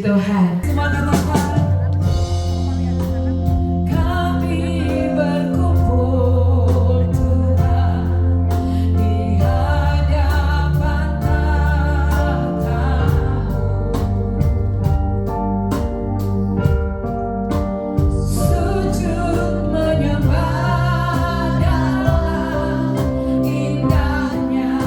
Puji Tuhan. Semangat Bapak. Kami berkumpul Tuhan di hadapan tahta-Mu. Sujud menyembah dalam indahnya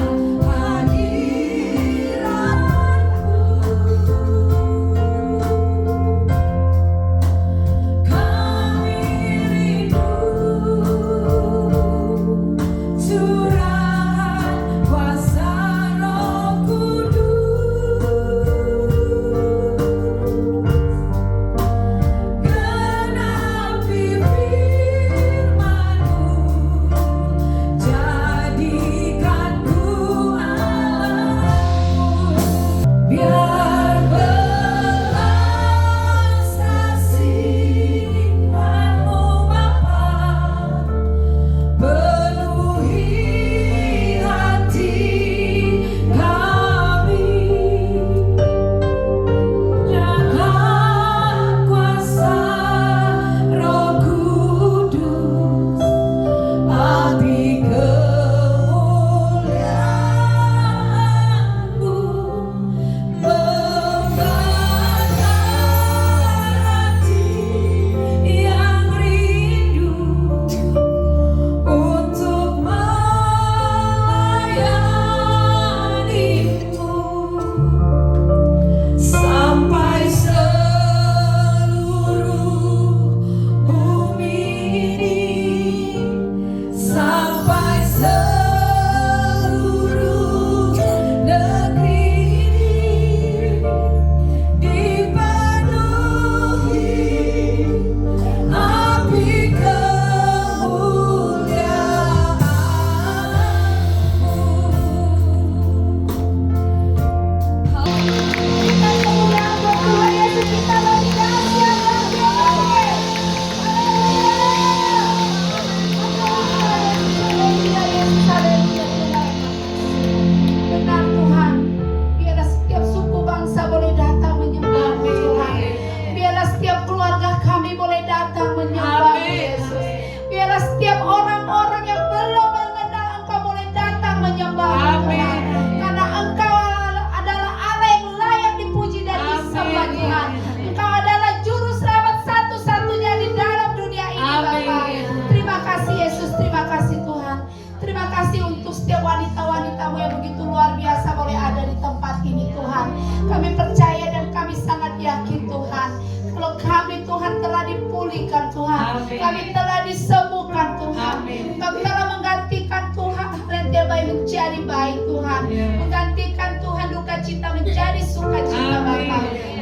wanita-wanita-Mu yang begitu luar biasa boleh ada di tempat ini Tuhan. Kami percaya dan kami sangat yakin Tuhan, kalau kami Tuhan telah dipulihkan Tuhan, kami telah disembuhkan Tuhan. Kami telah menggantikan Tuhan hal yang tidak baik menjadi baik Tuhan, menggantikan Tuhan duka cita menjadi sukacita Bapa.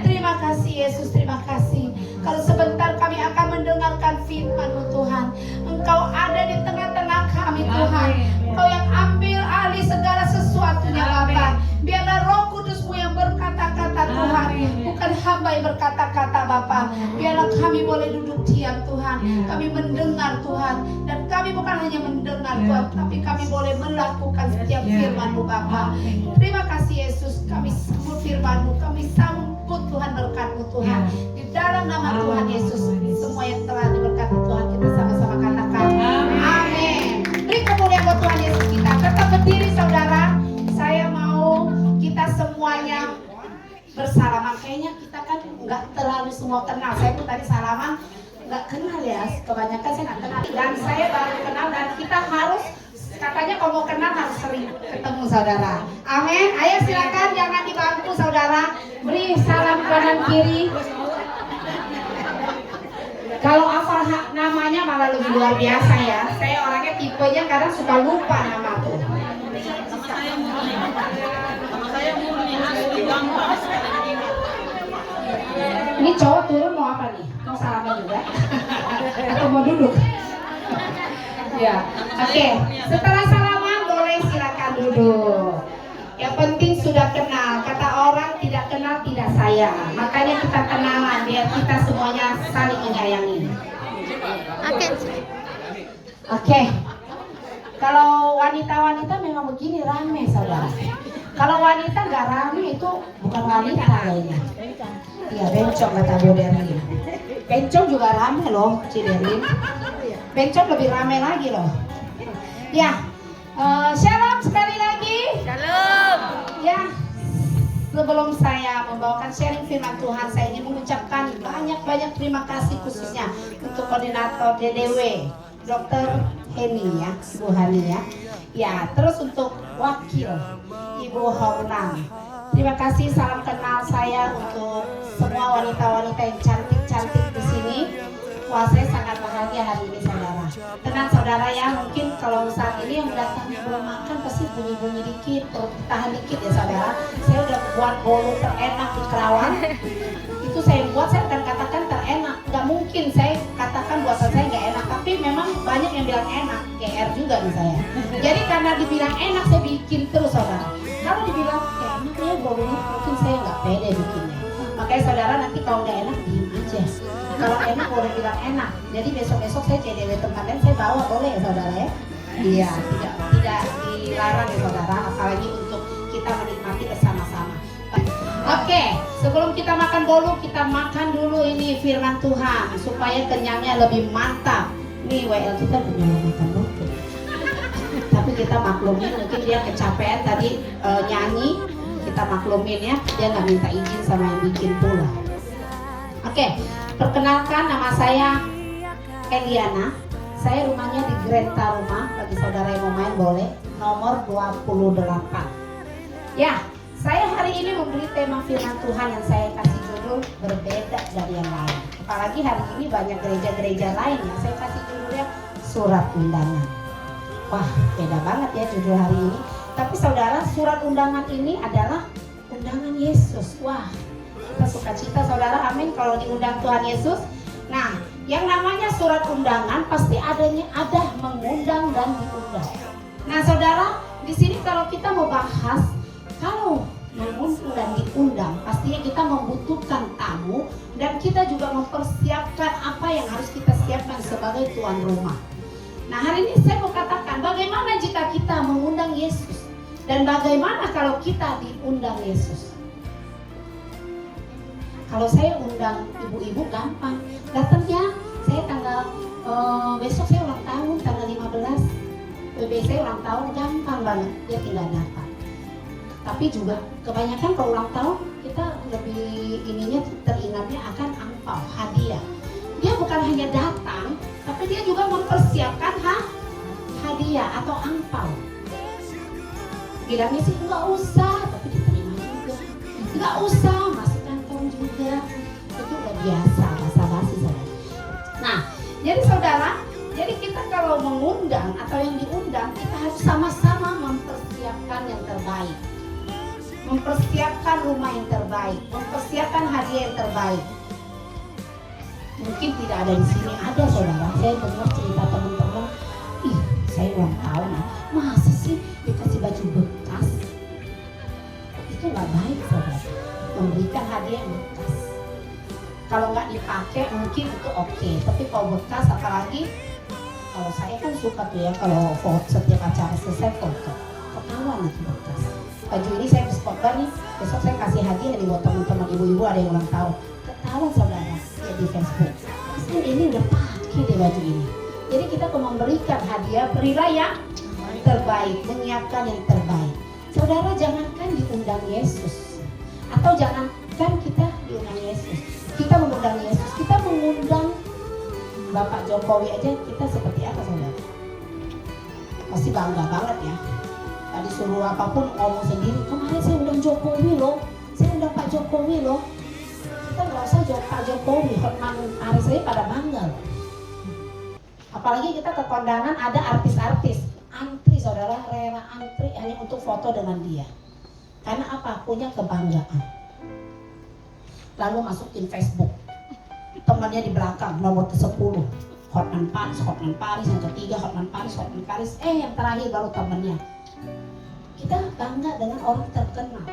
Terima kasih Yesus, terima kasih. Kalau sebentar kami akan mendengarkan firman-Mu Tuhan, Engkau ada di tengah-tengah kami Tuhan. Engkau yang ambil alih segala sesuatunya Bapa. Biarlah Roh Kudus-Mu yang berkata-kata Tuhan, bukan hamba yang berkata-kata Bapa. Biarlah kami boleh duduk diam Tuhan, kami mendengar Tuhan. Dan kami bukan hanya mendengar Tuhan, tapi kami boleh melakukan setiap firman-Mu Bapa. Terima kasih Yesus, kami sambut firman-Mu, kami sambut Tuhan berkat-Mu Tuhan. Di dalam nama Tuhan Yesus, semua yang telah diberkati Tuhan, kita sama-sama katakan amin. Beri kemuliaan buat Tuhan Yesus kita. Tetap berdiri saudara. Saya mau kita semuanya bersalaman. Kayaknya kita kan nggak terlalu semua kenal. Saya pun tadi salaman nggak kenal ya. Kebanyakan saya nggak kenal. Dan saya baru kenal, dan kita harus, katanya kalau mau kenal harus sering ketemu saudara. Amin. Ayo silakan, jangan di bangku saudara. Beri salam kanan kiri. Kalau hafal namanya malah lebih luar biasa ya. Saya orangnya tipenya kadang suka lupa nama tuh. Ini cowok turun mau apa nih? Mau salaman juga? Atau mau duduk? Ya, oke. Setelah salaman boleh silakan duduk. Yang penting sudah kenal. Kata orang tidak kenal tidak sayang. Makanya kita kenalan biar kita semuanya saling menyayangi. Oke. Kalau wanita-wanita memang begini rame saudara. Kalau wanita nggak rame itu bukan wanita kayaknya. Iya, bencong kata Boderin. Bencong juga rame loh, Ciderin. Bencong lebih rame lagi loh. Ya, shalom sekali lagi. Shalom. Ya, sebelum saya membawakan sharing firman Tuhan, saya ingin mengucapkan banyak-banyak terima kasih khususnya untuk koordinator DDW, Dr. Heni ya, Ibu Hani ya. Ya, terus untuk wakil Ibu Hornang. Terima kasih, salam kenal saya untuk semua wanita-wanita yang cantik-cantik di sini. Wah, saya sangat bahagia hari ini, saudara. Tenang saudara ya, mungkin kalau saat ini yang datang belum makan pasti bunyi-bunyi dikit, perut tahan dikit ya saudara. Saya udah buat bolu terenak di Kerawang. Itu saya buat, saya akan katakan terenak. Gak mungkin saya katakan buatan saya gak enak, tapi memang banyak yang bilang enak, GR juga nih saya. Jadi karena dibilang enak, saya bikin terus saudara. Kalau dibilang enak ya bolunya, mungkin saya gak pede bikinnya. Makanya saudara nanti kalau gak enak, diem aja. Kalau enak boleh bilang enak. Jadi besok-besok saya CDW tempat lain saya bawa, boleh ya saudara ya? Iya, tidak dilarang ya saudara, apalagi untuk kita menikmati bersama-sama. Oke, sebelum kita makan bolu, kita makan dulu ini firman Tuhan supaya kenyangnya lebih mantap. Nih WL kita punya makan bolu. Tapi kita maklumin, mungkin dia kecapean tadi nyanyi, kita maklumin ya, dia nggak minta izin sama yang bikin pula. Oke, perkenalkan nama saya Eliana. Saya rumahnya di Grand Taruma, bagi saudara yang mau main boleh, nomor 28. Ya, saya hari ini memberi tema firman Tuhan yang saya kasih judul berbeda dari yang lain. Apalagi hari ini banyak gereja-gereja lain yang saya kasih judulnya surat undangan. Wah, beda banget ya judul hari ini. Tapi saudara, surat undangan ini adalah undangan Yesus. Wah, kita sukacita saudara, amin kalau diundang Tuhan Yesus. Nah, yang namanya surat undangan pasti ada mengundang dan diundang. Nah saudara, di sini kalau kita mau bahas, kalau mengundang dan diundang, pastinya kita membutuhkan tamu dan kita juga mempersiapkan apa yang harus kita siapkan sebagai tuan rumah. Nah hari ini saya mau katakan bagaimana jika kita mengundang Yesus dan bagaimana kalau kita diundang Yesus. Kalau saya undang ibu-ibu gampang, datangnya saya besok saya ulang tahun tanggal 15, BB saya ulang tahun gampang banget, dia tinggal datang. Tapi juga kebanyakan kalau ulang tahun kita lebih ininya teringatnya akan angpau, hadiah. Dia bukan hanya datang, tapi dia juga mempersiapkan hadiah atau angpau. Bilangnya sih nggak usah, tapi diterima juga. Nggak usah, masuk kantong juga. Itu udah biasa, basa-basi saudara. Nah, jadi saudara, jadi kita kalau mengundang atau yang diundang, kita harus sama-sama mempersiapkan yang terbaik. Mempersiapkan rumah yang terbaik, mempersiapkan hadiah yang terbaik. Mungkin tidak ada di sini, ada saudara. Saya dengar cerita teman-teman, ih saya ulang tahun, masa sih dikasih baju bekas? Itu nggak baik saudara. Memberikan hadiah yang bekas. Kalau nggak dipakai mungkin itu oke, tapi kalau bekas apalagi, kalau saya kan suka tuh ya kalau foto setiap acara selesai foto, ketahuan itu bekas. Baju ini saya spotbar nih, besok saya kasih hadiah nih buat teman-teman ibu-ibu ada yang ulang tahun. Ketahuan saudara, lihat di Facebook. Pasti ini udah pakai deh baju ini. Jadi kita memberikan hadiah, berilah yang terbaik, menyiapkan yang terbaik. Saudara jangankan diundang Yesus, atau jangankan kita diundang Yesus, kita mengundang Yesus, kita mengundang Bapak Jokowi aja kita seperti apa saudara? Pasti bangga banget ya. Tadi suruh apapun ngomong sendiri, kemarin saya undang Jokowi loh, saya undang Pak Jokowi loh. Kita nggak usah Pak Jokowi, Hotman Paris saya pada bangga loh. Apalagi kita ke kondangan ada artis-artis, antri saudara, rela antri hanya untuk foto dengan dia. Karena apa? Punya kebanggaan. Lalu masukin Facebook, temannya di belakang nomor ke-10, Hotman Paris, yang ketiga Hotman Paris, yang terakhir baru temannya. Kita bangga dengan orang terkenal.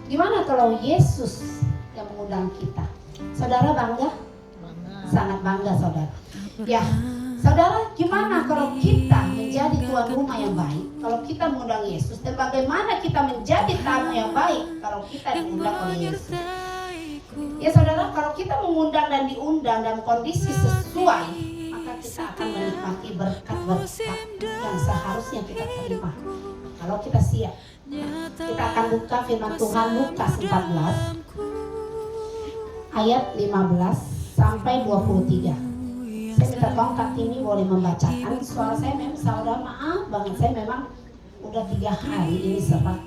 Gimana kalau Yesus yang mengundang kita? Saudara bangga? Sangat bangga saudara. Ya, Saudara, gimana kalau kita menjadi tuan rumah yang baik? Kalau kita mengundang Yesus, dan bagaimana kita menjadi tamu yang baik kalau kita diundang oleh Yesus? Ya saudara, kalau kita mengundang dan diundang dalam kondisi sesuai, maka kita akan menikmati berkat-berkat yang seharusnya kita terima. Kalau kita siap, kita akan buka firman Tuhan Lukas 14 ayat 15 sampai 23. Saya minta tolong Kak Tini boleh membacakan. Suara saya memang, saudara, maaf banget, saya memang udah 3 hari ini serak.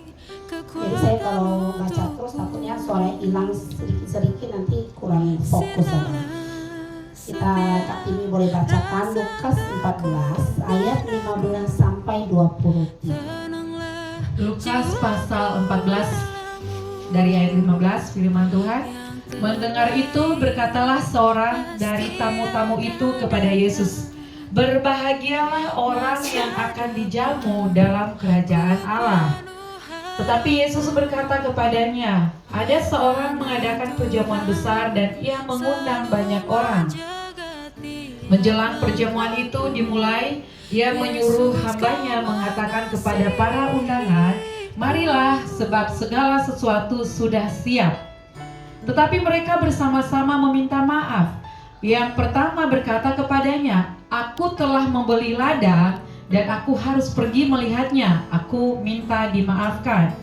Jadi saya kalau baca terus takutnya suaranya hilang sedikit-sedikit, nanti kurang fokus saudara. Kita Kak Tini boleh bacakan Lukas 14 ayat 15 sampai 23. Lukas pasal 14 dari ayat 15, firman Tuhan. Mendengar itu berkatalah seorang dari tamu-tamu itu kepada Yesus, "Berbahagialah orang yang akan dijamu dalam kerajaan Allah." Tetapi Yesus berkata kepadanya, "Ada seorang mengadakan perjamuan besar dan ia mengundang banyak orang. Menjelang perjamuan itu dimulai, ia menyuruh hambanya mengatakan kepada para undangan, 'Marilah, sebab segala sesuatu sudah siap.' Tetapi mereka bersama-sama meminta maaf. Yang pertama berkata kepadanya, 'Aku telah membeli ladang dan aku harus pergi melihatnya. Aku minta dimaafkan.'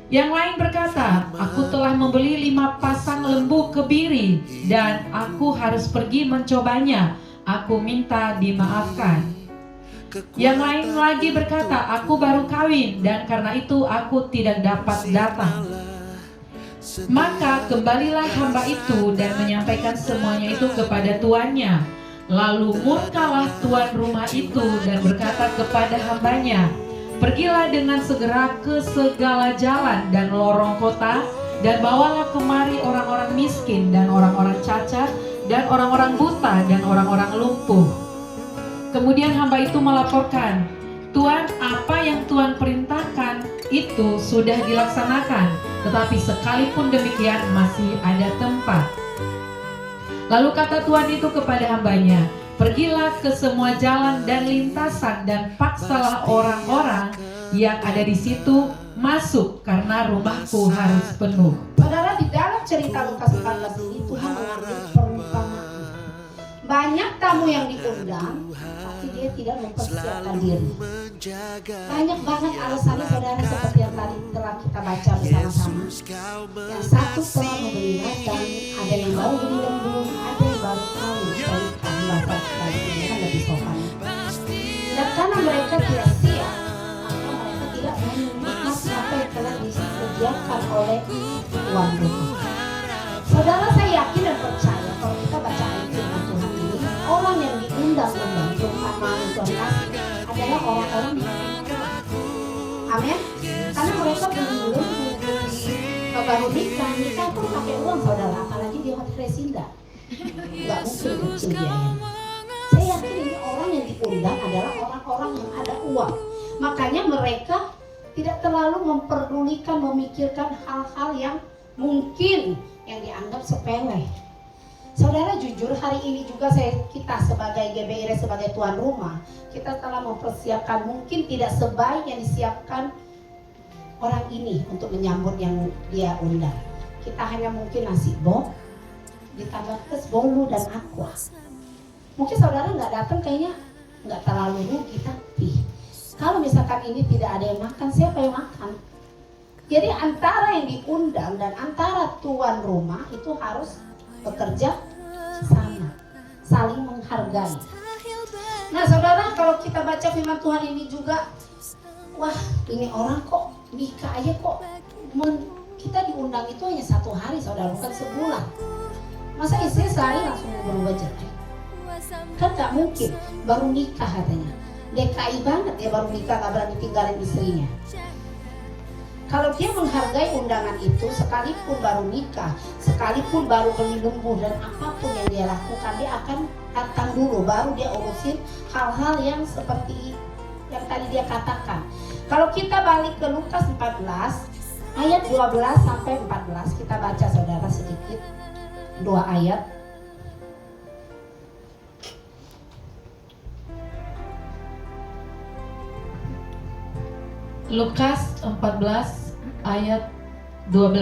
Yang lain berkata, 'Aku telah membeli 5 pasang lembu kebiri dan aku harus pergi mencobanya. Aku minta dimaafkan.' Yang lain lagi berkata, 'Aku baru kawin dan karena itu aku tidak dapat datang.' Maka kembalilah hamba itu dan menyampaikan semuanya itu kepada tuannya. Lalu murkalah tuan rumah itu dan berkata kepada hambanya, 'Pergilah dengan segera ke segala jalan dan lorong kota dan bawalah kemari orang-orang miskin dan orang-orang cacat dan orang-orang buta dan orang-orang lumpuh.' Kemudian hamba itu melaporkan, 'Tuan, apa yang Tuan perintahkan itu sudah dilaksanakan, tetapi sekalipun demikian masih ada tempat.' Lalu kata Tuan itu kepada hambanya, 'Pergilah ke semua jalan dan lintasan dan paksalah orang-orang yang ada di situ masuk, karena rumahku harus penuh.'" Saudara, di dalam cerita Lukas 14 ini Tuhan mengambil perumpamaan. Banyak tamu yang diundang, tapi dia tidak mempersiapkan diri. Banyak banget alasannya saudara, seperti yang tadi telah kita baca bersama-sama. Yang satu telah membeli ladang, ada yang baru beli lembu, ada yang baru kawin. Kan bahasa kali ini kan lebih sopan. Dan karena mereka tidak siap, maka mereka tidak menikmati apa yang telah disediakan oleh tuan rumah. Saudara, saya yakin dan percaya kalau kita baca ayat firman Tuhan ini, orang yang diundang membantu amanah Tuhan kasih adalah orang-orang yang amin. Karena mereka belum baru nikah pun pakai uang saudara, apalagi di hotel Resinda. Gak mungkin kecil biayanya. Saya yakin ini orang yang diundang adalah orang-orang yang ada uang. Makanya mereka tidak terlalu memperdulikan, memikirkan hal-hal yang mungkin yang dianggap sepele. Saudara, jujur hari ini juga kita sebagai GBIRE, sebagai tuan rumah, kita telah mempersiapkan mungkin tidak sebaik yang disiapkan orang ini untuk menyambut yang dia undang. Kita hanya mungkin nasi box ditambah es bolu dan aqua. Mungkin saudara nggak datang kayaknya nggak terlalu rugi, tapi kalau misalkan ini tidak ada yang makan, siapa yang makan? Jadi antara yang diundang dan antara tuan rumah itu harus bekerja sama, saling menghargai. Nah saudara, kalau kita baca firman Tuhan ini juga, wah ini orang kok nikah aja kok kita diundang itu hanya 1 hari saudara, bukan sebulan. Masa istri sehari langsung berubah jelek? Kan gak mungkin, baru nikah katanya. DKI banget ya, baru nikah gak berani tinggalin istrinya. Kalau dia menghargai undangan itu, sekalipun baru nikah, sekalipun baru beli lembu dan apapun yang dia lakukan, dia akan datang dulu, baru dia urusin hal-hal yang seperti yang tadi dia katakan. Kalau kita balik ke Lukas 14 ayat 12 sampai 14, kita baca saudara sedikit 2 ayat. Lukas 14 ayat 12.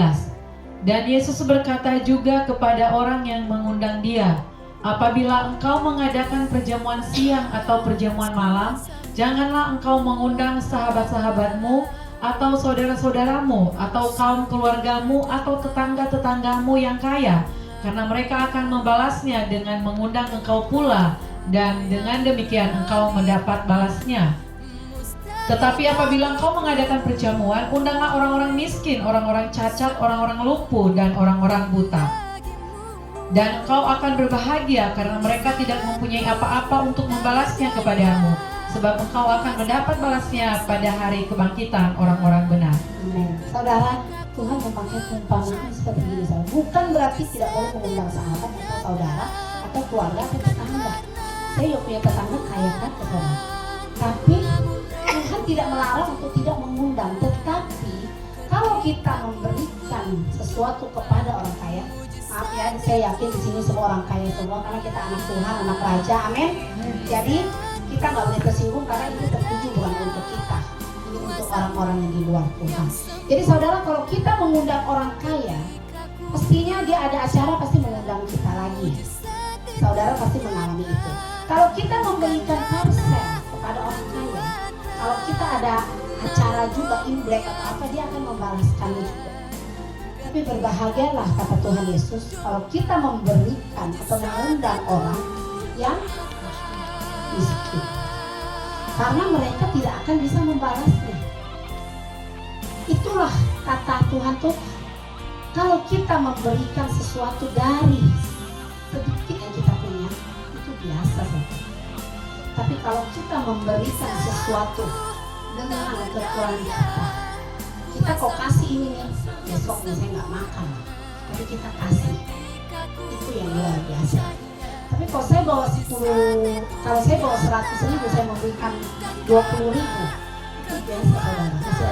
Dan Yesus berkata juga kepada orang yang mengundang dia, apabila engkau mengadakan perjamuan siang atau perjamuan malam, janganlah engkau mengundang sahabat-sahabatmu atau saudara-saudaramu atau kaum keluargamu atau tetangga-tetanggamu yang kaya, karena mereka akan membalasnya dengan mengundang engkau pula, dan dengan demikian engkau mendapat balasnya. Tetapi apabila engkau mengadakan perjamuan, undanglah orang-orang miskin, orang-orang cacat, orang-orang lumpuh, dan orang-orang buta. Dan engkau akan berbahagia karena mereka tidak mempunyai apa-apa untuk membalasnya kepadamu, sebab engkau akan mendapat balasnya pada hari kebangkitan orang-orang benar. Amin. Saudara, Tuhan memakai perumpamaan seperti ini. Bukan berarti tidak boleh mengundang sahabat atau saudara atau keluarga atau tetangga. Saya juga punya tetangga kaya kan, saudara. Tapi Tuhan tidak melarang untuk tidak mengundang. Tetapi kalau kita memberikan sesuatu kepada orang kaya, maaf ya, saya yakin di sini semua orang kaya semua karena kita anak Tuhan, anak Raja, amin. Jadi kita nggak boleh tersinggung karena ini tertuju bukan untuk kita, ini untuk orang-orang yang di luar Tuhan. Jadi saudara, kalau kita mengundang orang kaya, pastinya dia ada acara pasti mengundang kita lagi. Saudara pasti mengalami itu. Kalau kita memberikan parsel kepada orang kaya, kalau kita ada acara juga Imlek atau apa, dia akan membalaskannya juga. Tapi berbahagialah kata Tuhan Yesus kalau kita memberikan atau mengundang orang yang miskin, karena mereka tidak akan bisa membalasnya. Itulah kata Tuhan tuh, kalau kita memberikan sesuatu dari sedikit yang kita punya itu biasa saja. Tapi kalau kita memberikan sesuatu dengan kekurangan kita kok kasih ini nih, besok nih saya nggak makan, tapi kita kasih, itu yang luar biasa. Tapi kalau saya bawa 100.000 saya memberikan 20.000, itu biasa saudara, masih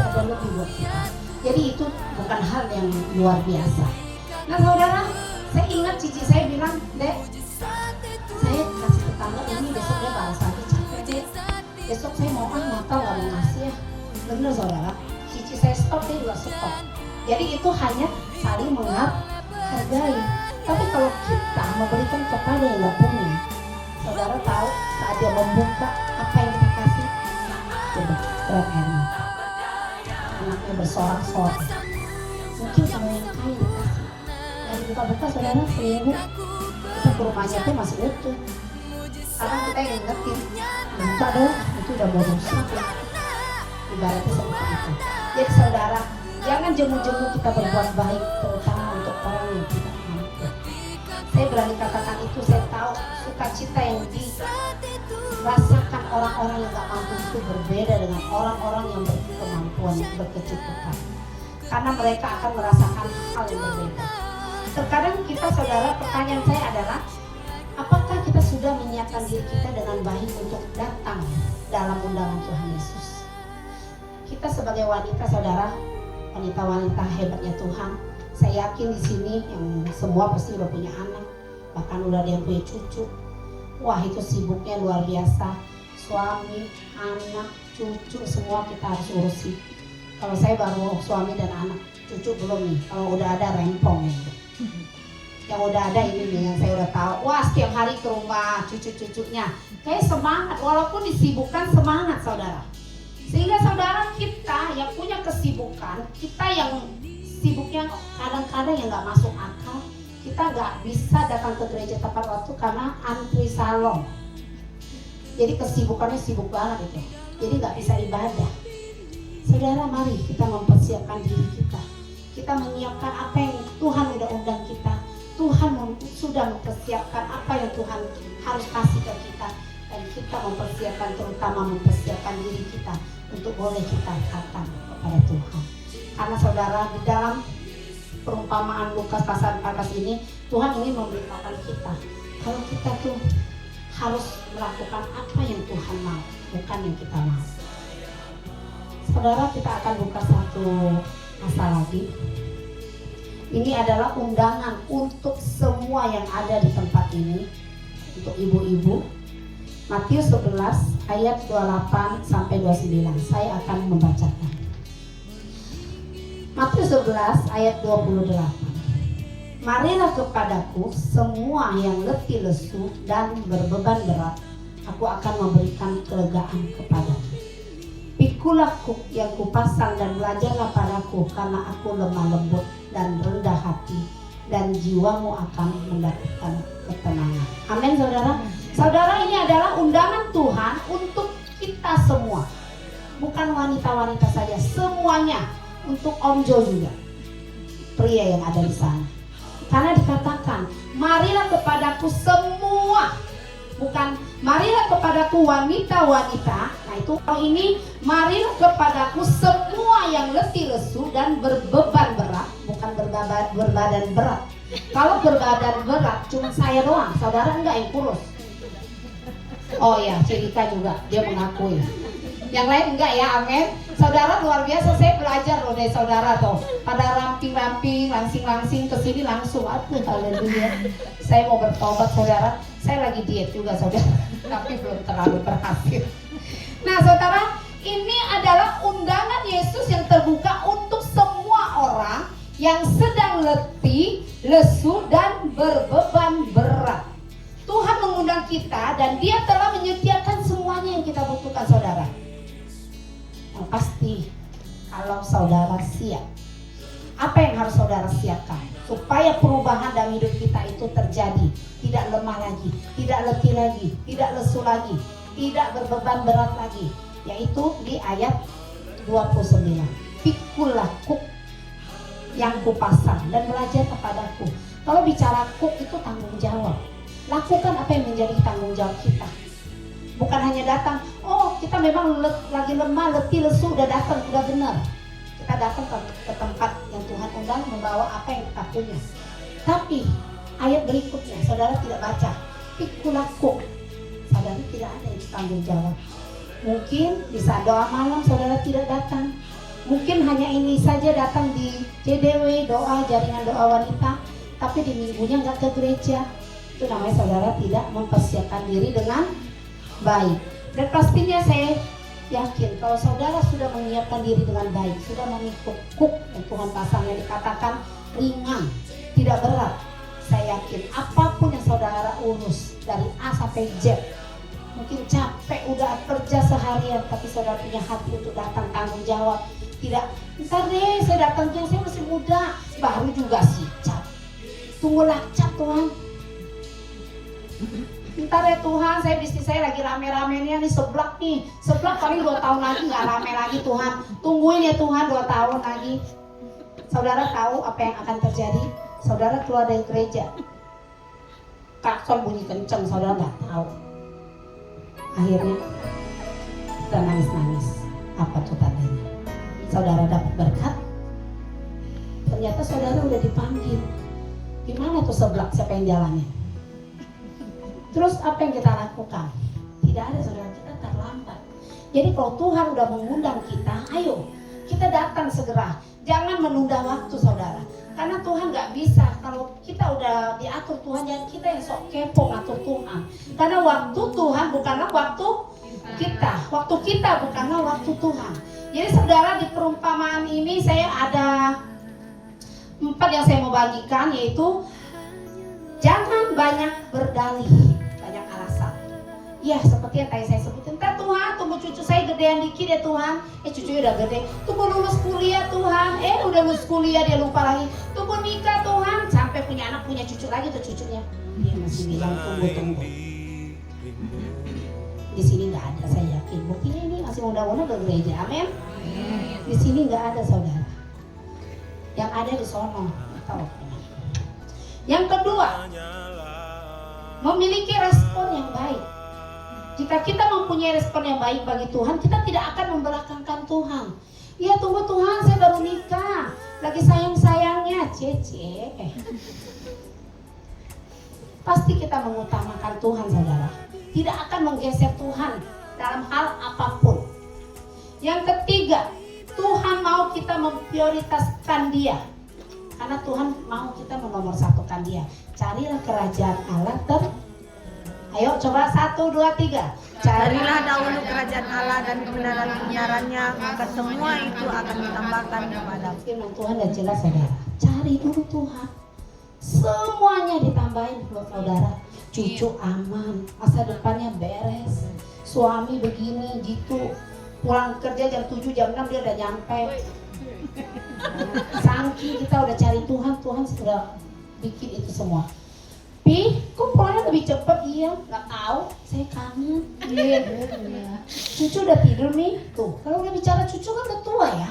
ada lebih buat kita. Jadi itu bukan hal yang luar biasa. Nah saudara, saya ingat cici saya bilang, Dek, saya kasih tetangga ini, besok dia balas lagi, capek Dek, besok saya mau Natal nggak mau ngasih ya. Benar saudara, cici saya stop, dia juga stop. Jadi itu hanya saling menghargai. Tapi kalau kita memberikan kepada yang nggak punya, saudara tahu saat dia membuka apa yang kita kasih, coba berat airnya, anaknya bersorak-sorak. Mungkin sama yang kaya dikasih, dan buka-buka saudara seminggu kita ke rumahnya tuh masih utuh. Karena kita yang ingetin, buka dong, itu udah mau rusak ya. Ibaratnya seperti itu. Jadi saudara, jangan jemu-jemu kita berbuat baik, terutama untuk orang yang tidak mampu. Saya berani katakan itu, saya tahu sukacita yang dirasakan orang-orang yang gak mampu itu berbeda dengan orang-orang yang berkemampuan, berkecukupan. Karena mereka akan merasakan hal yang berbeda. Terkadang kita saudara, pertanyaan saya adalah, apakah kita sudah menyiapkan diri kita dengan baik untuk datang dalam undangan Tuhan Yesus? Kita sebagai wanita saudara, wanita-wanita hebatnya Tuhan, saya yakin di sini yang semua pasti udah punya anak, bahkan udah ada yang punya cucu. Wah itu sibuknya luar biasa, suami, anak, cucu semua kita harus urusi. Kalau saya baru suami dan anak, cucu belum nih. Kalau udah ada rempong nih. Yang udah ada ini nih yang saya udah tahu. Wah setiap hari ke rumah cucu-cucunya, kayak semangat walaupun disibukkan, semangat saudara. Sehingga saudara, kita yang punya kesibukan, kita yang sibuknya kadang-kadang yang nggak masuk akal, kita nggak bisa datang ke gereja tepat waktu karena antri salon. Jadi kesibukannya sibuk banget itu, jadi nggak bisa ibadah. Saudara, mari kita mempersiapkan diri kita. Kita menyiapkan apa yang Tuhan udah undang kita. Tuhan sudah mempersiapkan apa yang Tuhan harus kasih ke kita. Dan kita mempersiapkan, terutama mempersiapkan diri kita untuk boleh kita datang kepada Tuhan. Karena saudara, di dalam perumpamaan Lukas pasal 14 ini, Tuhan ingin memberitakan kita kalau kita tuh harus melakukan apa yang Tuhan mau, bukan yang kita mau. Saudara, kita akan buka satu pasal lagi. Ini adalah undangan untuk semua yang ada di tempat ini, untuk ibu-ibu. Matius 11 ayat 28 sampai 29. Saya akan membacakan. Matius 11 ayat 28. Marilah kepadaku semua yang letih lesu dan berbeban berat, aku akan memberikan kelegaan kepadamu. Pikulah kuk yang kupasang dan belajarlah padaku, karena aku lemah lembut dan rendah hati, dan jiwamu akan mendapatkan ketenangan. Amin, saudara. Saudara, ini adalah undangan Tuhan untuk kita semua, bukan wanita-wanita saja, semuanya, untuk Om Jo juga, pria yang ada di sana. Karena dikatakan, marilah kepadaku semua, bukan marilah kepadaku wanita-wanita. Nah itu, kalau ini marilah kepadaku semua yang letih lesu dan berbeban berat, bukan berbadan berat. Kalau berbadan berat cuma saya doang, saudara enggak yang kurus. Oh ya, Cirika juga, dia mengakui. Yang lain enggak ya, amin. Saudara, luar biasa, saya belajar loh dari saudara tuh. Pada ramping-ramping, langsing-langsing, kesini langsung. Aduh, haleluya. Saya mau bertobat, saudara. Saya lagi diet juga, saudara. Tapi belum terlalu berhasil. Nah, saudara, ini adalah undangan Yesus yang terbuka untuk semua orang yang sedang letih, lesu, dan berbeban berat. Tuhan mengundang kita dan Dia telah menyediakan semuanya yang kita butuhkan, saudara. Yang pasti, kalau saudara siap, apa yang harus saudara siapkan supaya perubahan dalam hidup kita itu terjadi? Tidak lemah lagi, tidak letih lagi, tidak lesu lagi, tidak berbeban berat lagi. Yaitu di ayat 29. Pikulah kuk yang kupasang dan belajar kepadaku. Kalau bicara kuk itu tanggung jawab. Lakukan apa yang menjadi tanggung jawab kita. Bukan hanya datang, oh kita memang lagi lemah, letih, lesu, udah datang, udah benar. Kita datang ke tempat yang Tuhan undang membawa apa yang kita punya. Tapi ayat berikutnya, saudara tidak baca. Pikulah kuk. Saudara tidak ada yang tanggung jawab. Mungkin di saat doa malam saudara tidak datang. Mungkin hanya ini saja datang di JDW, doa, jaringan doa wanita. Tapi di minggunya nggak ke gereja. Itu namanya saudara tidak mempersiapkan diri dengan baik. Dan pastinya saya yakin kalau saudara sudah menyiapkan diri dengan baik, sudah mengikut kuk yang Tuhan pasang yang dikatakan ringan, tidak berat, saya yakin apapun yang saudara urus dari A sampai Z, mungkin capek udah kerja seharian, tapi saudara punya hati untuk datang tanggung jawab. Tidak, ntar deh saya datangnya, saya masih muda, baru juga sih cap. Tunggulah cap Tuhan. Ntar ya Tuhan, bisnis saya lagi rame-ramenya nih, seblak paling 2 tahun lagi nggak rame lagi Tuhan. Tungguin ya Tuhan 2 tahun lagi. Saudara tahu apa yang akan terjadi? Saudara keluar dari gereja, klakson bunyi kenceng, saudara nggak tahu. Akhirnya kita nangis-nangis. Apa tuh tandanya? Saudara dapat berkat, ternyata saudara udah dipanggil. Gimana tuh seblak, siapa yang jalanin? Terus apa yang kita lakukan? Tidak ada, saudara, kita terlambat. Jadi kalau Tuhan udah mengundang kita, ayo kita datang segera. Jangan menunda waktu, saudara. Karena Tuhan gak bisa, kalau kita udah diatur Tuhan, jangan kita yang sok kepo ngatur Tuhan. Karena waktu Tuhan bukanlah waktu kita. Waktu kita bukanlah waktu Tuhan. Jadi saudara, di perumpamaan ini saya ada 4 yang saya mau bagikan, yaitu jangan banyak berdalih, banyak alasan. Ya seperti yang tadi saya sebutin, Tuhan tunggu cucu saya gedean dikit ya Tuhan. Cucunya udah gede. Tunggu lulus kuliah Tuhan. Udah lulus kuliah dia lupa lagi. Tunggu nikah Tuhan. Sampai punya anak, punya cucu lagi tuh cucunya. Dia masih bilang tunggu. Di sini nggak ada, saya yakin. Buktinya ini masih muda-muda ke gereja. Amin. Di sini nggak ada, saudara. Yang ada di sono. Tahu. Yang kedua, memiliki respon yang baik. Jika kita mempunyai respon yang baik bagi Tuhan, kita tidak akan membelakangkan Tuhan. Ya tunggu Tuhan, saya baru nikah, lagi sayang-sayangnya, cece. Pasti kita mengutamakan Tuhan, saudara. Tidak akan menggeser Tuhan dalam hal apapun. Yang ketiga, Tuhan mau kita memprioritaskan Dia. Karena Tuhan mau kita menomorsatukan Dia. Carilah kerajaan Allah Ayo coba 1, 2, 3. Carilah dahulu kerajaan Allah dan kebenaran-kebenarannya, maka semua itu akan ditambahkan kepadamu. Firman Tuhan dan jelas saudara. Cari dulu Tuhan. Semuanya ditambahin buat saudara. Cucu aman, masa depannya beres. Suami begini gitu. Pulang kerja jam 7, jam 6 dia udah nyampe. Saking kita udah cari Tuhan, Tuhan sudah bikin itu semua. Pi, kok pulangnya lebih cepet? Iya, nggak tahu. Saya kangen. Iya. Cucu udah tidur nih. Tuh, kalau udah bicara cucu kan udah tua ya,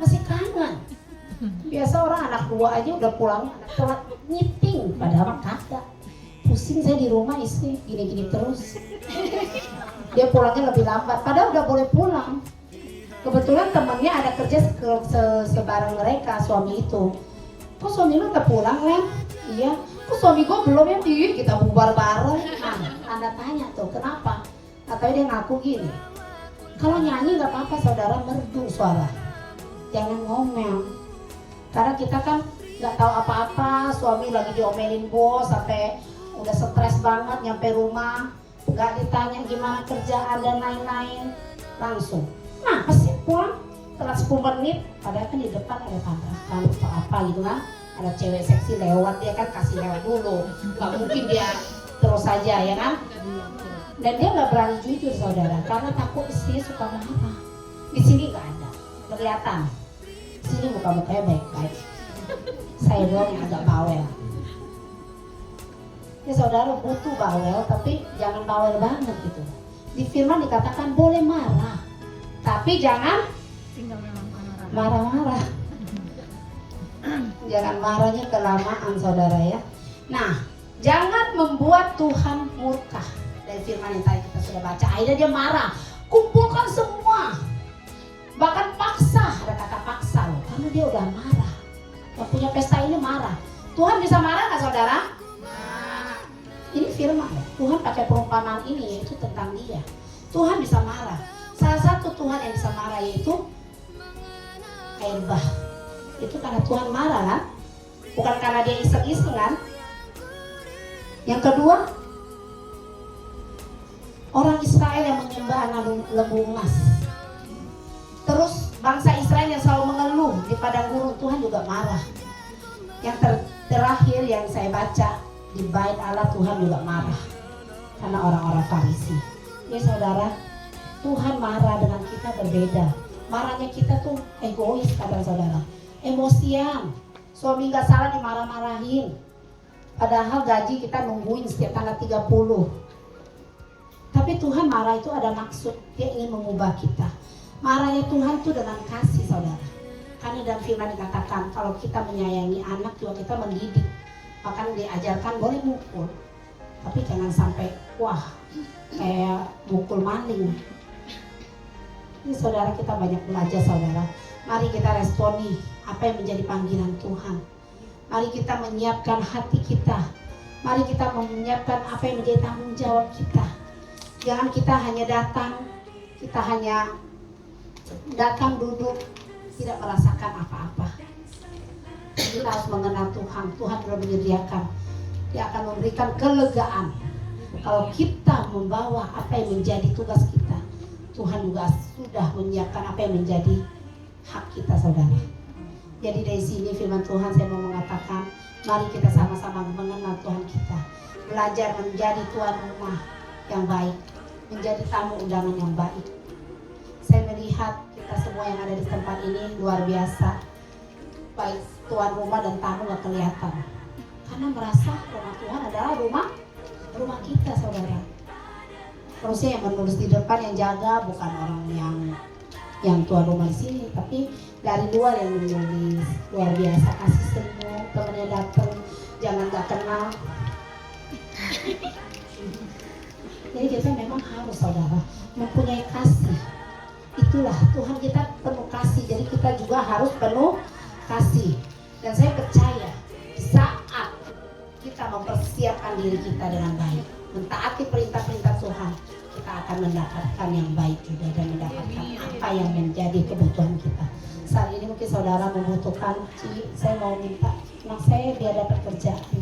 masih kangen. Biasa orang anak tua aja udah pulang telat meeting, padahal kagak. Pusing saya di rumah istri gini-gini terus. Dia pulangnya lebih lambat, padahal udah boleh pulang. Kebetulan temannya ada kerja sebareng mereka, suami itu. Kok suami lu udah pulang, Lem? Iya. Kok suami gue belum ya? Kita bubar bareng. Nah, Anda tanya tuh, kenapa? Katanya dia ngaku gini. Kalau nyanyi gak apa-apa saudara, merdu suara. Jangan ngomel. Karena kita kan gak tahu apa-apa, suami lagi diomelin bos, sampai udah stres banget nyampe rumah. Gak ditanya gimana kerjaan dan lain-lain. Langsung. Nah, pasti pulang telat 10 menit, padahal kan di depan ada tabrakan atau apa gitu kan. Ada cewek seksi lewat, dia kan kasih lewat dulu. Gak mungkin dia terus saja ya kan. Dan dia gak berani jujur saudara, karena takut istrinya suka marah. Di sini gak ada, kelihatan. Di sini muka-mukanya baik-baik. Saya doang yang agak bawel. Ya saudara butuh bawel, tapi jangan bawel banget gitu. Di firman dikatakan boleh marah, tapi jangan marah-marah. Jangan marahnya kelamaan saudara ya. Nah, jangan membuat Tuhan murka. Dari firman yang tadi kita sudah baca, akhirnya dia marah. Kumpulkan semua. Bahkan paksa, ada kata paksa loh, karena dia udah marah. Yang punya pesta ini marah. Tuhan bisa marah nggak saudara? Ini firman ya. Tuhan pakai perumpamaan ini yaitu tentang dia. Tuhan bisa marah. Salah satu Tuhan yang bisa marah yaitu air bah. Itu karena Tuhan marah kan? Bukan karena dia iseng-iseng kan? Yang kedua, orang Israel yang menyembah anak lembu emas. Terus bangsa Israel yang selalu mengeluh di padang gurun, Tuhan juga marah. Yang terakhir yang saya baca, di bait Allah Tuhan juga marah karena orang-orang Farisi. Ya saudara, Tuhan marah dengan kita berbeda. Marahnya kita tuh egois kadang saudara, emosian. Suami nggak salah dimarah-marahin, padahal gaji kita nungguin setiap tanggal 30. Tapi Tuhan marah itu ada maksud, dia ingin mengubah kita. Marahnya Tuhan tuh dengan kasih saudara. Karena dalam firman dikatakan kalau kita menyayangi anak juga kita mendidik. Bahkan diajarkan boleh mukul, tapi jangan sampai wah kayak mukul maling. Ini saudara, kita banyak belajar saudara. Mari kita responi apa yang menjadi panggilan Tuhan. Mari kita menyiapkan hati kita. Mari kita menyiapkan apa yang menjadi tanggung jawab kita. Jangan kita hanya datang, kita hanya datang duduk, tidak merasakan apa-apa. Kita harus mengenal Tuhan. Tuhan sudah menyediakan. Dia akan memberikan kelegaan. Kalau kita membawa apa yang menjadi tugas kita, Tuhan juga sudah menyiapkan apa yang menjadi hak kita saudara. Jadi dari sini firman Tuhan saya mau mengatakan, mari kita sama-sama mengenal Tuhan kita. Belajar menjadi tuan rumah yang baik, menjadi tamu undangan yang baik. Saya melihat kita semua yang ada di tempat ini luar biasa. Baik tuan rumah dan tamu gak kelihatan. Karena merasa rumah Tuhan adalah rumah kita saudara. Harusnya yang menulis di depan yang jaga bukan orang yang tuan rumah di sini, tapi dari luar yang menulis. Luar biasa, kasih senyum, temannya datang, jangan gak kenal. Jadi kita memang harus saudara mempunyai kasih. Itulah Tuhan kita penuh kasih, jadi kita juga harus penuh kasih. Dan saya percaya saat kita mempersiapkan diri kita dengan baik, mentaati perintah-perintah Tuhan, kita akan mendapatkan yang baik juga dan mendapatkan apa yang menjadi kebutuhan kita. Saat ini mungkin saudara membutuhkan, Ci, saya mau minta anak saya biar dapat kerjaan.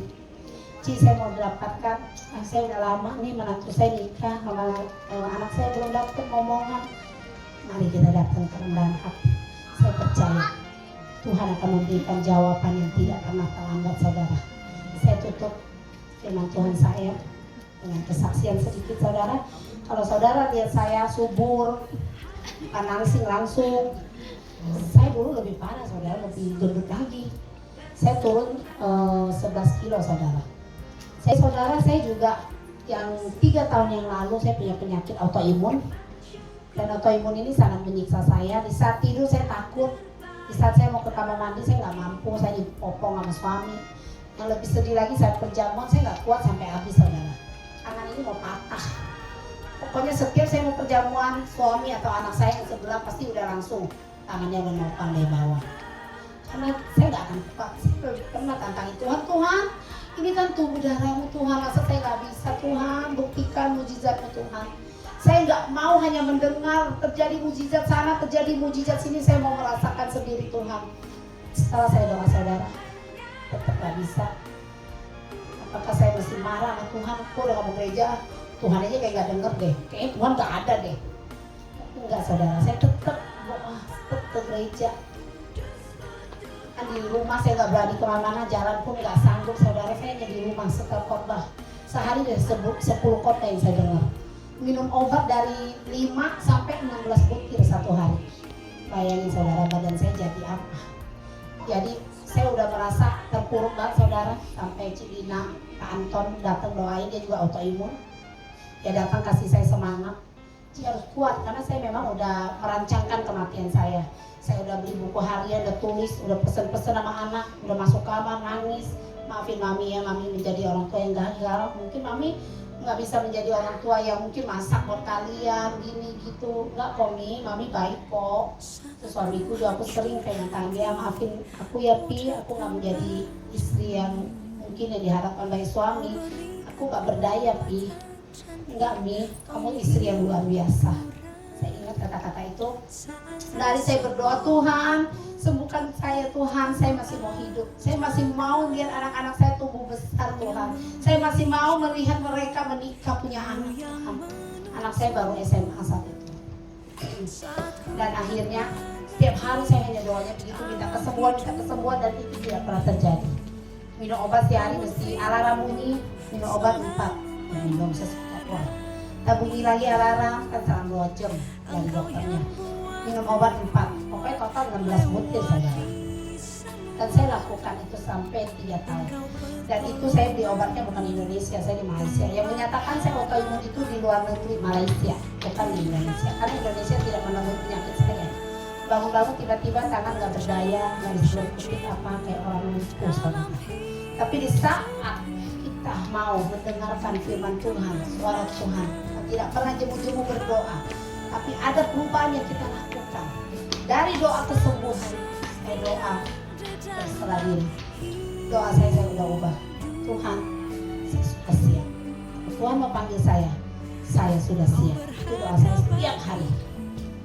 Ci, Ci, saya mau dapatkan, saya udah lama nih menantu saya nikah sama anak saya belum dapat ngomongan. Mari kita datang ke rendahan hati. Saya percaya Tuhan akan memberikan jawaban yang tidak pernah terlambat, saudara. Saya tutup firman Tuhan saya dengan kesaksian sedikit, saudara. Kalau saudara lihat saya subur, panansing langsung, saya dulu lebih parah, saudara, lebih gendut lagi. Saya turun 11 kilo, saudara. Saya juga yang 3 tahun yang lalu saya punya penyakit autoimun. Dan autoimun ini sangat menyiksa saya. Di saat tidur saya takut. Di saat saya mau ke kamar mandi saya nggak mampu. Saya dipopong sama suami. Yang lebih sedih lagi saat perjamuan saya nggak kuat sampai habis, saudara. Tangan ini mau patah. Pokoknya setiap saya mau perjamuan, suami atau anak saya yang sebelah pasti udah langsung tangannya udah mau pandai bawah. Karena saya nggak akan kuat. Saya pernah tantangi Tuhan, ini kan tubuh darahmu Tuhan, masa saya nggak bisa, Tuhan, buktikan mujizatmu Tuhan. Saya nggak mau hanya mendengar terjadi mujizat sana, terjadi mujizat sini, saya mau merasakan sendiri Tuhan. Setelah saya doa, saudara, tetap nggak bisa. Apakah saya mesti marah sama Tuhan? Kok udah kamu gereja, Tuhan aja kayak nggak denger deh, kayaknya Tuhan nggak ada deh. Enggak, saudara, saya tetap doa, tetap ke gereja. Di rumah saya nggak berani kemana-mana, jalan pun nggak sanggup, saudara. Saya hanya di rumah setelah khotbah sehari dari 10 khotbah yang saya dengar. Minum obat dari 5 sampai 16 butir satu hari. Bayangin, saudara, badan saya jadi apa? Jadi saya udah merasa terpuruk banget, saudara. Sampai Cilina, Pak Anton datang doain, dia juga autoimun. Dia datang kasih saya semangat. Dia harus kuat karena saya memang udah merancangkan kematian saya. Saya udah beli buku harian, udah tulis, udah pesen-pesen sama anak, udah masuk kamar nangis. Maafin mami ya, mami menjadi orang tua yang gagal. Mungkin mami nggak bisa menjadi orang tua yang mungkin masak buat kalian gini gitu. Nggak kok, mami baik kok. Terus suamiku juga aku sering peringatan dia, maafin aku ya Pi, aku nggak menjadi istri yang mungkin yang diharapkan dari suami. Aku nggak berdaya Pi. Enggak Mi, kamu istri yang luar biasa. Saya ingat kata-kata itu. Dari saya berdoa, Tuhan sembuhkan saya Tuhan, saya masih mau hidup. Saya masih mau lihat anak-anak saya tumbuh besar Tuhan. Saya masih mau melihat mereka menikah punya anak Tuhan. Anak saya baru SMA saat itu. Dan akhirnya setiap hari saya hanya doanya begitu, minta kesembuhan dan itu tidak pernah terjadi. Minum obat sehari mesti alarm bunyi, minum obat 4 dan minum sesuatu. Tak bunyi lagi alarm, kan selang 2 jam dari dokternya. Minum obat 4, pokoknya total 16 butir, saudara. Dan saya lakukan itu sampai 3 tahun. Dan itu saya beli obatnya bukan di Indonesia, saya di Malaysia. Yang menyatakan saya autoimun itu di luar negeri, Malaysia, bukan di Indonesia. Karena Indonesia tidak menemukan penyakit saya. Bangun-bangun tiba-tiba tangan nggak berdaya, nggak disuruh kutip apa kayak orang lumpuh, saudara. Tapi di saat kita mau mendengarkan firman Tuhan, suara Tuhan, tidak pernah jemu-jemu berdoa, tapi ada perubahan yang kita lakukan. Dari doa kesembuhan, saya doa berserah diri. Doa saya udah ubah. Tuhan, saya sudah siap. Tuhan mau panggil saya sudah siap. Itu doa saya setiap hari.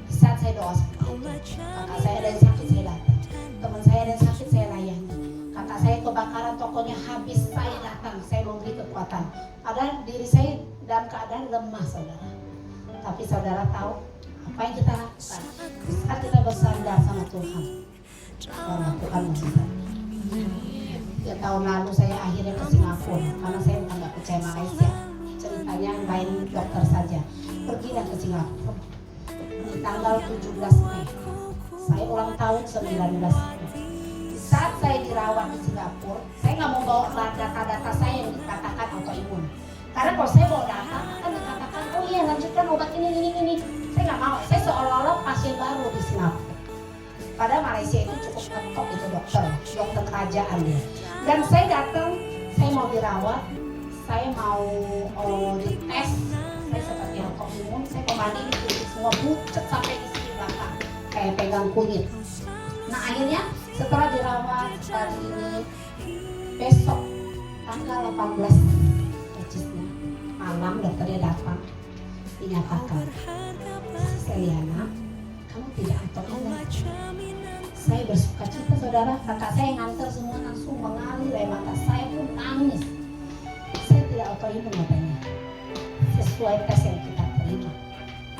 Di saat saya doa seperti itu, kakak saya ada yang sakit, saya datang. Teman saya ada yang sakit, saya layani. Kakak saya kebakaran, tokonya habis, saya datang, saya memberi kekuatan. Padahal diri saya dalam keadaan lemah, saudara. Tapi saudara tahu apa yang kita lakukan saat kita bersandar sama Tuhan dan lakukan mujizat. Ya, tahun lalu saya akhirnya ke Singapura karena saya bukan nggak percaya Malaysia. Ceritanya lain dokter saja. Pergilah ke Singapura di tanggal 17 Mei. Saya ulang tahun 19 Mei. Saat saya dirawat di Singapura, saya nggak mau bawa data-data saya yang dikatakan autoimun. Karena kalau saya bawa data, akan dikatakan, oh iya lanjutkan obat ini. Saya nggak mau, saya seolah-olah pasien baru di Singapura. Padahal Malaysia itu cukup top itu dokter kerajaan dia. Dan saya datang, saya mau dirawat, saya mau dites, saya seperti autoimun, saya kembali di semua bucet sampai di sini belakang, kayak pegang kunyit. Nah akhirnya setelah dirawat hari ini, besok tanggal 18 malam dokternya datang dinyatakan, Seliana, kamu tidak autoimun. Saya bersuka cita, saudara. Kakak saya yang nganter semua langsung mengalir air mata, saya pun nangis. autoimun katanya. Sesuai tes yang kita terima.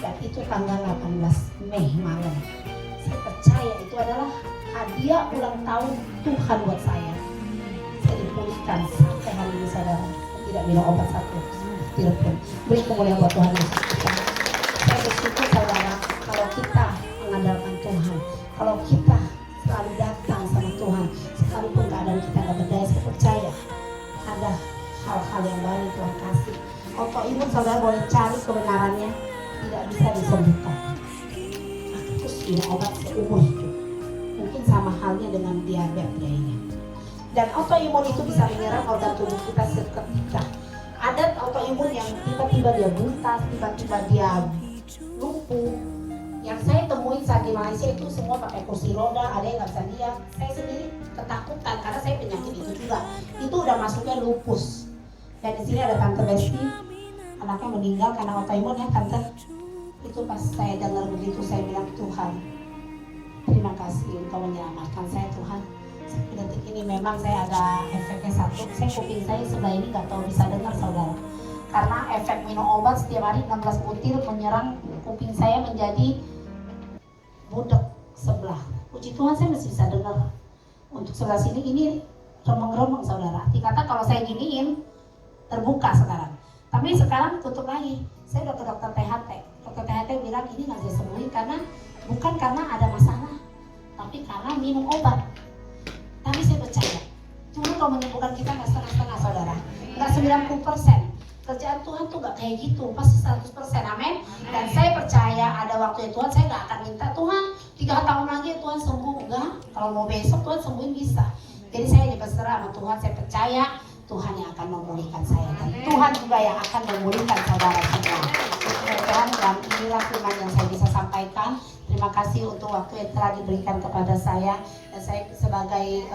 Dan itu tanggal 18 Mei malam. Saya percaya itu adalah hadiah ulang tahun Tuhan buat saya. Saya dipulihkan sampai hari ini saudara. Saya tidak minum obat satu tiruk pun. Beri kemuliaan buat Tuhan Yesus kita. Saya bersyukur saudara kalau kita mengandalkan Tuhan. Kalau kita selalu datang sama Tuhan, sekalipun keadaan kita nggak berdaya, saya percaya ada hal-hal yang baru Tuhan kasih. Autoimun saudara boleh cari kebenarannya, tidak bisa disembuhkan. Terus minum obat seumur hidup. Mungkin sama halnya dengan diabetes lainnya. Dan autoimun itu bisa menyerang organ tubuh kita seketika. Ada autoimun yang tiba-tiba dia buntas, tiba-tiba dia lumpuh. Yang saya temuin saat di Malaysia itu semua pakai kursi roda, ada yang nggak bisa diam. Saya sendiri ketakutan karena saya penyakit itu juga. Itu udah masuknya lupus. Dan di sini ada Tante Besti, anaknya meninggal karena autoimun ya Tante. Itu pas saya dengar begitu saya bilang, Tuhan, terima kasih Engkau menyelamatkan saya Tuhan. Sampai detik ini memang saya ada efeknya satu. Saya kuping saya sebelah ini nggak tahu bisa dengar saudara. Karena efek minum obat setiap hari 16 butir menyerang kuping saya menjadi budek sebelah. Puji Tuhan saya masih bisa dengar. Untuk sebelah sini ini remeng-remeng saudara. Dikata kalau saya giniin terbuka sekarang. Tapi sekarang tutup lagi. Saya udah ke dokter THT. Dokter THT bilang ini nggak bisa sembuhin karena bukan karena ada masalah, tapi karena minum obat. Tapi saya percaya Tuhan kalau menyembuhkan kita nggak setengah-setengah saudara, nggak 90%. Kerjaan Tuhan tuh gak kayak gitu, pasti 100%, amin. Dan saya percaya ada waktu Tuhan, saya gak akan minta Tuhan 3 tahun lagi Tuhan sembuh, enggak. Kalau mau besok Tuhan sembuhin bisa. Jadi saya berserah sama Tuhan, saya percaya Tuhan yang akan memulihkan saya. Dan Tuhan juga yang akan memulihkan saudara semua. Mudah-mudahan dan inilah firman yang saya bisa sampaikan. Terima kasih untuk waktu yang telah diberikan kepada saya. Dan saya sebagai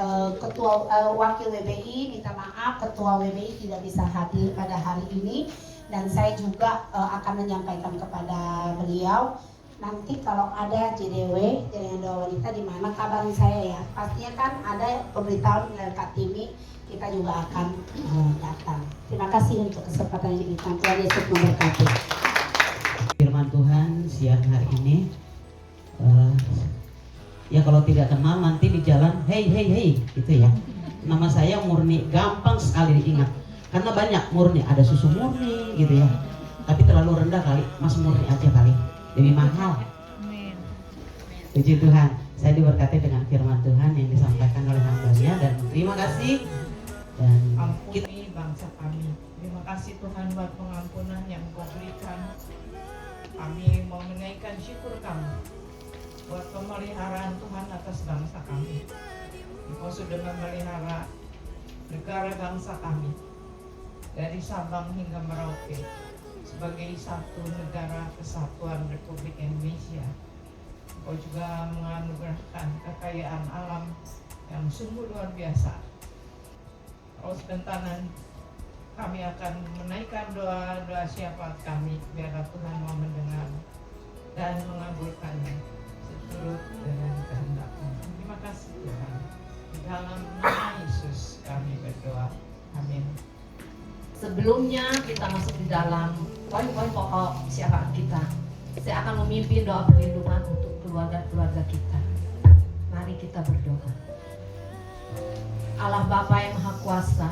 wakil WBI minta maaf ketua WBI tidak bisa hadir pada hari ini. Dan saya juga akan menyampaikan kepada beliau nanti kalau ada JDW Jaringan Doa Wanita di mana kabarin saya ya. Pastinya kan ada pemberitahuan dari Kak Timi, kita juga akan datang. Terima kasih untuk kesempatan yang diberikan. Tuhan Yesus memberkati. Firman Tuhan siang hari ini. Ya kalau tidak kenal nanti di jalan hey gitu ya. Nama saya Murni, gampang sekali diingat karena banyak Murni, ada Susu Murni gitu ya, tapi terlalu rendah kali, Mas Murni aja kali, lebih mahal. Puji Tuhan, saya diberkati dengan firman Tuhan yang disampaikan oleh hambanya dan terima kasih. Dan ampuni bangsa kami. Terima kasih Tuhan buat pengampunan yang Kau berikan. Kami mau menaikkan syukur kami buat pemeliharaan Tuhan atas bangsa kami. Engkau sudah memelihara negara bangsa kami dari Sabang hingga Merauke sebagai satu negara kesatuan Republik Indonesia. Engkau juga menganugerahkan kekayaan alam yang sungguh luar biasa. Kalau sebentar kami akan menaikkan doa-doa syafaat kami biar Tuhan mau mendengar dan mengabulkannya seturut dengan kehendak-Mu. Terima kasih Tuhan. Di dalam nama Yesus kami berdoa. Amin. Sebelumnya kita masuk di dalam poin-poin pokok syafaat kita, saya akan memimpin doa perlindungan untuk keluarga-keluarga kita. Mari kita berdoa. Allah Bapa yang Maha Kuasa,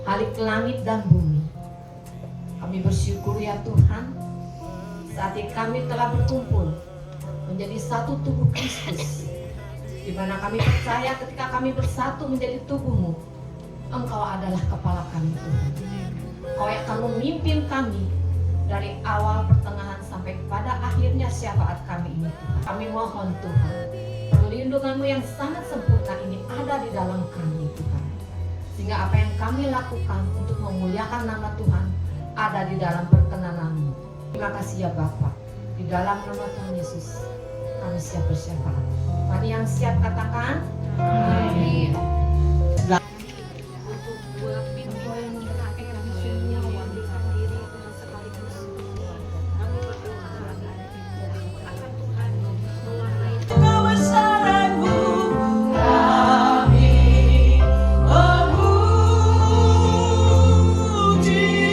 Khalik langit dan bumi, kami bersyukur ya Tuhan, saat ini kami telah berkumpul menjadi satu tubuh Kristus, di mana kami percaya ketika kami bersatu menjadi tubuh-Mu, Engkau adalah kepala kami Tuhan. Kau yang akan memimpin kami dari awal, pertengahan sampai kepada akhirnya syafaat kami ini Tuhan. Kami mohon Tuhan, perlindungan-Mu yang sangat sempurna ini ada di dalam kami Tuhan. Sehingga apa yang kami lakukan untuk memuliakan nama Tuhan ada di dalam perkenan-Mu. Terima kasih ya Bapa. Di dalam nama Tuhan Yesus kami siap bersyafaat. Mari yang siap katakan amin. Memuji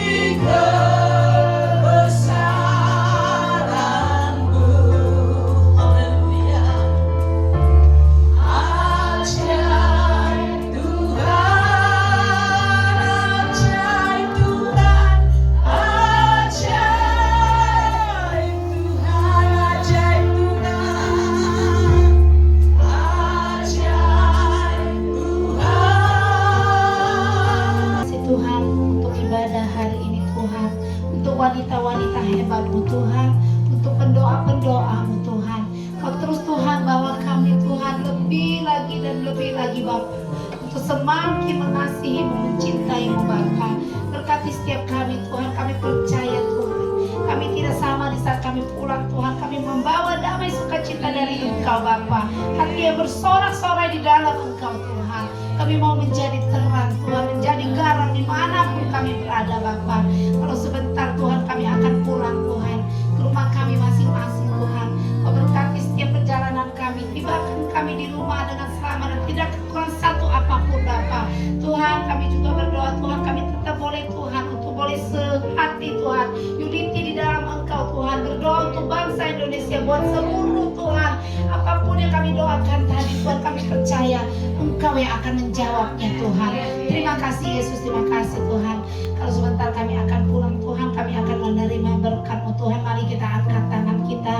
wanita-wanita hebat-Mu Tuhan, untuk pendoa-pendoa-Mu Tuhan. Kau terus Tuhan bawa kami Tuhan lebih lagi dan lebih lagi Bapa, untuk semakin mengasihi-Mu, mencintai-Mu Bapa. Berkati setiap kami Tuhan, kami percaya Tuhan, kami tidak sama di saat kami pulang Tuhan, kami membawa damai sukacita dari Engkau Bapa. Hati yang bersorak-sorai di dalam Engkau Tuhan. Kami mau menjadi terang Tuhan, menjadi garam dimanapun kami berada Bapa. Kalau sebentar Tuhan kami akan pulang Tuhan ke rumah kami masing-masing Tuhan. Kau berkati setiap perjalanan kami, tibakan kami di rumah dengan selamat dan tidak kekurangan satu apapun Bapa. Tuhan kami juga berdoa Tuhan, kami tetap boleh Tuhan untuk boleh sehati Tuhan, unity di dalam Engkau Tuhan. Berdoa untuk bangsa Indonesia, buat seluruh Tuhan, apapun yang kami doakan tadi Tuhan, kami percaya Engkau yang akan menjawabnya Tuhan. Terima kasih Yesus, terima kasih Tuhan. Kalau sebentar kami akan pulang Tuhan, kami akan menerima berkat-Mu Tuhan. Mari kita angkat tangan kita.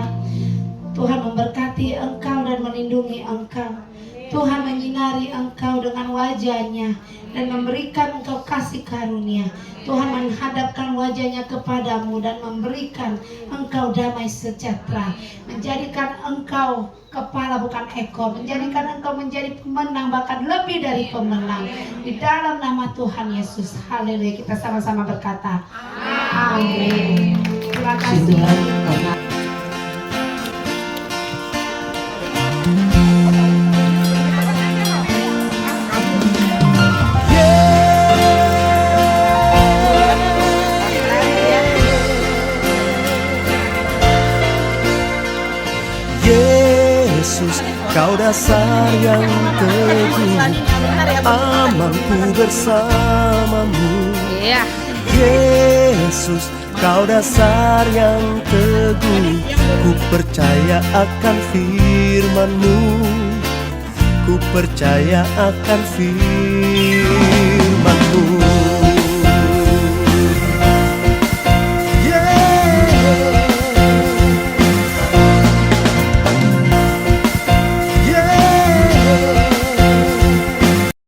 Tuhan memberkati Engkau dan melindungi Engkau. Tuhan menyinari Engkau dengan wajah-Nya dan memberikan Engkau kasih karunia. Tuhan menghadapkan wajah-Nya kepadamu dan memberikan Engkau damai sejahtera. Menjadikan Engkau kepala bukan ekor. Menjadikan Engkau menjadi pemenang, bahkan lebih dari pemenang. Di dalam nama Tuhan Yesus. Haleluya. Kita sama-sama berkata amin. Terima kasih. Yesus, Kau dasar yang teguh, amanku bersamamu. Yesus, Kau dasar yang teguh, ku percaya akan firman-Mu, ku percaya akan firman-Mu.